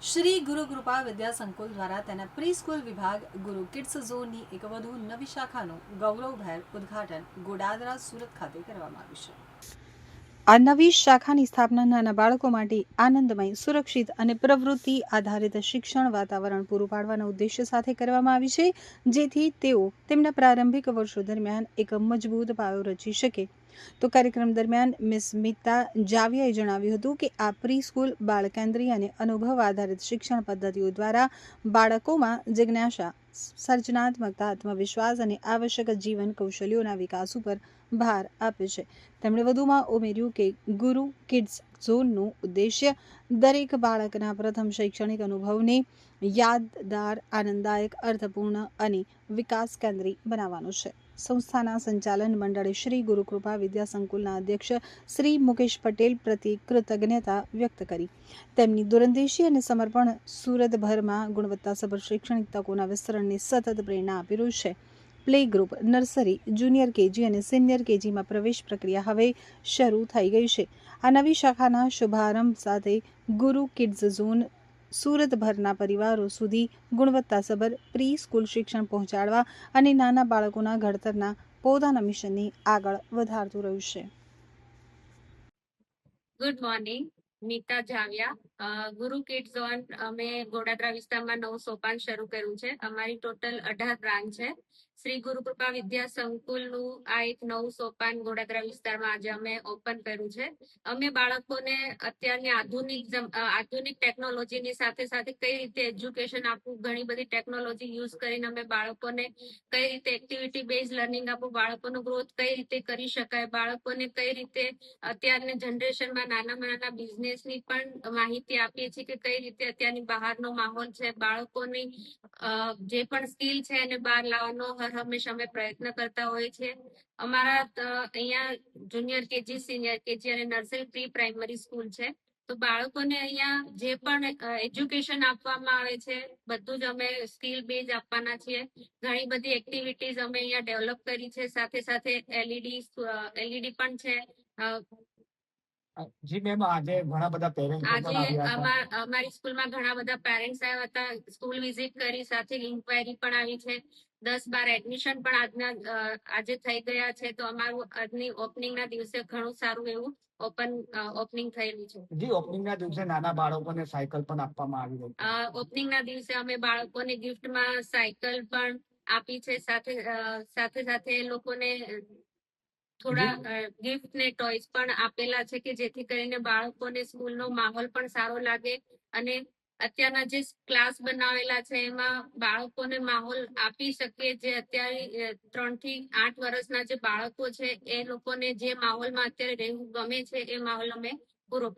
શ્રી ગુરુ કૃપા વિદ્યા સંકુલ દ્વારા તેના પ્રી સ્કૂલ વિભાગ ગુરુ કિડ્સ ઝોનની એક વધુ નવી શાખાનું ગૌરવભેર ઉદ્ઘાટન ગોડાદરા સુરત ખાતે કરવામાં આવ્યું છે। આ નવી શાખાની સ્થાપના નાના બાળકો માટે આનંદમય, સુરક્ષિત અને પ્રવૃત્તિ આધારિત શિક્ષણ વાતાવરણ પૂરું પાડવાના ઉદ્દેશ્ય સાથે કરવામાં આવી છે, જેથી તેઓ તેમના પ્રારંભિક વર્ષો દરમિયાન એક મજબૂત પાયો રચી શકે। તો કાર્યક્રમ દરમિયાન મિસ મિતા જાવિયાએ જણાવ્યું હતું કે આ પ્રી સ્કૂલ બાળકેન્દ્રીય અને અનુભવ આધારિત શિક્ષણ પદ્ધતિઓ દ્વારા બાળકોમાં જિજ્ઞાસા, સર્જનાત્મકતા, આત્મવિશ્વાસ અને આવશ્યક જીવન કૌશલ્યોના વિકાસ ઉપર ભાર આપે છે। તેમણે વધુમાં ઉમેર્યું કે ગુરુ કિડ્સ ઝોનનું ઉદ્દેશ્ય દરેક બાળકના પ્રથમ શૈક્ષણિક અનુભવને યાદગાર, આનંદદાયક, અર્થપૂર્ણ અને વિકાસ કેન્દ્રી બનાવવાનું છે। સંસ્થાના સંચાલન મંડળે શ્રી ગુરુકૃપા વિદ્યા સંકુલના અધ્યક્ષ શ્રી મુકેશ પટેલ પ્રત્યે કૃતજ્ઞતા વ્યક્ત કરી। તેમની દૂરંદેશી અને સમર્પણ સુરતભરમાં ગુણવત્તાસભર શૈક્ષણિક તકોના વિસ્તરણને સતત પ્રેરણા આપી રહ્યું છે। Play group, nursery, junior KG અને સિનિયર કેજીમાં પ્રવેશ પ્રક્રિયા હવે શરૂ થઈ ગઈ છે। આ નવી શાખાના શુભારંભ સાથે ગુરુ કિડ્સ ઝોન સુરતભરના પરિવારો સુધી ગુણવત્તાસભર પ્રી સ્કૂલ શિક્ષણ પહોંચાડવા અને નાના બાળકોના ઘડતરના પોતાના મિશનને આગળ વધારતું રહ્યું છે। ગુડ મોર્નિંગ, નીતા જાવિયા, ગુરુ કિડ્સ ઝોન અમે ગોડાદરા વિસ્તારમાં નવું સોપાન શરૂ કર્યું છે। અમારી ટોટલ 18 બ્રાન્ચ છે। શ્રી ગુરુકૃપા વિદ્યા સંકુલનું આ એક નવું સોપાન ગોડાદરા વિસ્તારમાં આજે અમે ઓપન કર્યું છે। અમે બાળકોને અત્યારની આધુનિક ટેકનોલોજીની સાથે સાથે કઈ રીતે એજ્યુકેશન આપવું, ઘણી બધી ટેકનોલોજી યુઝ કરીને અમે બાળકોને કઈ રીતે એક્ટિવિટી બેઝ લર્નિંગ આપવું, બાળકોનો ગ્રોથ કઈ રીતે કરી શકાય, બાળકોને કઈ રીતે અત્યારની જનરેશનમાં નાનામાં નાના બિઝનેસની પણ માહિતી આપીએ છીએ કે કઈ રીતે અત્યારની બહારનો માહોલ છે, બાળકોની જે પણ સ્કિલ છે એને બહાર લાવવાનો હર હંમેશા અમે પ્રયત્ન કરતા હોઈએ છીએ। અમારા અહીંયા જુનિયર કેજી, સિનિયર કેજી અને નર્સરી પ્રી પ્રાઇમરી સ્કૂલ છે। તો બાળકોને અહીંયા જે પણ એજ્યુકેશન આપવામાં આવે છે બધું જ અમે સ્કિલ બેઝ આપવાના છીએ। ઘણી બધી એક્ટિવિટીઝ અમે અહીંયા ડેવલપ કરી છે, સાથે સાથે એલઈડી પણ છે। જી મેમ, આજે ઘણા બધા પેરેન્ટ્સ પણ આવ્યા હતા। અમારી સ્કૂલમાં ઘણા બધા પેરેન્ટ્સ આવ્યા હતા, સ્કૂલ વિઝિટ કરી, સાથે ઇન્ક્વાયરી પણ આવી છે। 10-12 એડમિશન પણ આજે થઈ ગયા છે। તો અમારું આજની ઓપનિંગના દિવસે ઘણું સારું એવું ઓપનિંગ થયેલું છે। જી, ઓપનિંગના દિવસે નાના બાળકોને સાયકલ પણ આપવામાં આવી હતી। ઓપનિંગના દિવસે અમે બાળકોને ગિફ્ટમાં સાયકલ પણ આપી છે, સાથે સાથે એ લોકોને થોડા ગિફ્ટ ને ટોયસ પણ આપેલા છે કે જેથી કરીને બાળકોને સ્કૂલનો માહોલ પણ સારો લાગે અને અત્યારના જે ક્લાસ બનાવેલા છે એમાં બાળકોને માહોલ આપી શકીએ। જે અત્યારે 3 થી 8 વર્ષના જે બાળકો છે એ લોકોને જે માહોલમાં અત્યારે રહેવું ગમે છે એ માહોલ અમે પૂરો પાડીએ।